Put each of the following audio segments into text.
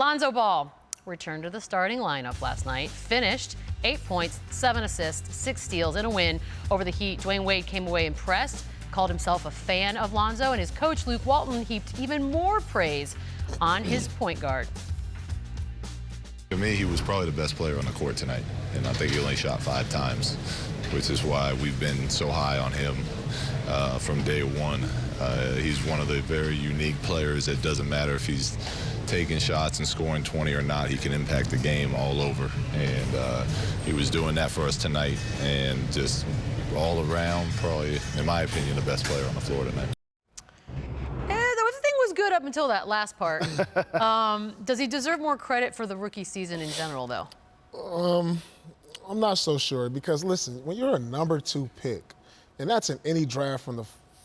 Lonzo Ball returned to the starting lineup last night, finished 8 points, 7 assists, 6 steals in a win over the Heat. Dwayne Wade came away impressed, called himself a fan of Lonzo, and his coach Luke Walton heaped even more praise on his point guard. To me, he was probably the best player on the court tonight, and I think he only shot 5 times, which is why we've been so high on him from day one. He's one of the very unique players that doesn't matter if he's taking shots and scoring 20 or not, he can impact the game all over. And he was doing that for us tonight, and just all around, probably, in my opinion, the best player on the floor tonight. Good up until that last part. Does he deserve more credit for the rookie season in general, though? I'm not so sure, because listen, when you're a number 2 pick, and that's in any draft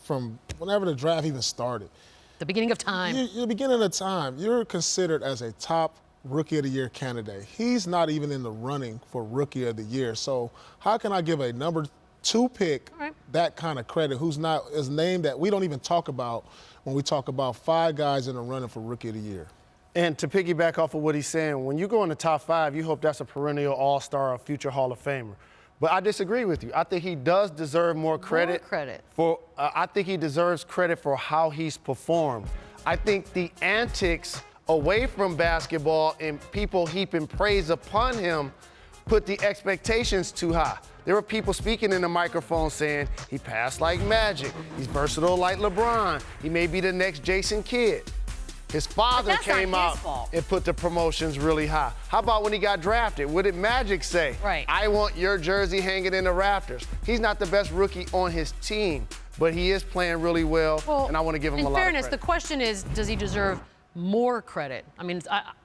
from whenever the draft even started. The beginning of time. The beginning of time, you're considered as a top Rookie of the Year candidate. He's not even in the running for Rookie of the Year. So how can I give a number 2 pick that kind of credit who's not is named that we don't even talk about when we talk about 5 guys in the running for Rookie of the Year? And to piggyback off of what he's saying, when you go in the top 5, you hope that's a perennial all-star or future Hall of Famer. But I disagree with you. I think he does deserve more credit. I think he deserves credit for how he's performed. I think the antics away from basketball and people heaping praise upon him put the expectations too high. There were people speaking in the microphone saying he passed like Magic, he's versatile like LeBron, he may be the next Jason Kidd. His father came out and put the promotions really high. How about when he got drafted? What did Magic say? Right. I want your jersey hanging in the rafters. He's not the best rookie on his team, but he is playing really well, and I want to give him a lot of credit. In fairness, the question is, does he deserve more credit? I mean,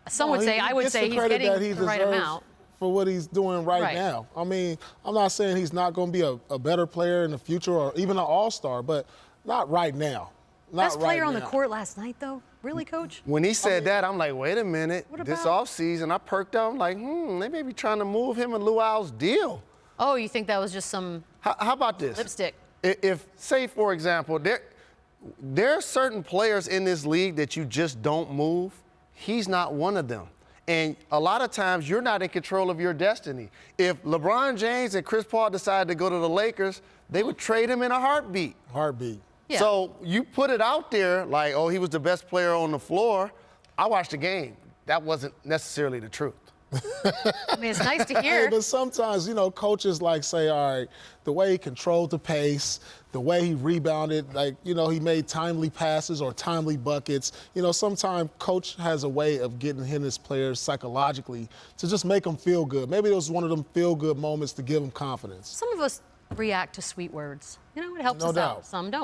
some would say, I would say he's getting the right amount. For what he's doing right now. I mean, I'm not saying he's not going to be a better player in the future or even an all-star, but not right now. Best player on the court last night, though? Really, Coach? When he said that, I'm like, wait a minute. This offseason, I perked up. I'm like, they may be trying to move him and Luau's deal. Oh, you think that was just some How about this? lipstick? If, say, for example, there are certain players in this league that you just don't move. He's not one of them. And a lot of times, you're not in control of your destiny. If LeBron James and Chris Paul decided to go to the Lakers, they would trade him in a heartbeat. Yeah. So you put it out there like, oh, he was the best player on the floor. I watched the game. That wasn't necessarily the truth. I mean, it's nice to hear. But sometimes, coaches say, all right, the way he controlled the pace, the way he rebounded, he made timely passes or timely buckets. Sometimes coach has a way of getting his players psychologically to just make them feel good. Maybe it was one of them feel-good moments to give them confidence. Some of us react to sweet words. It helps us out. Some don't.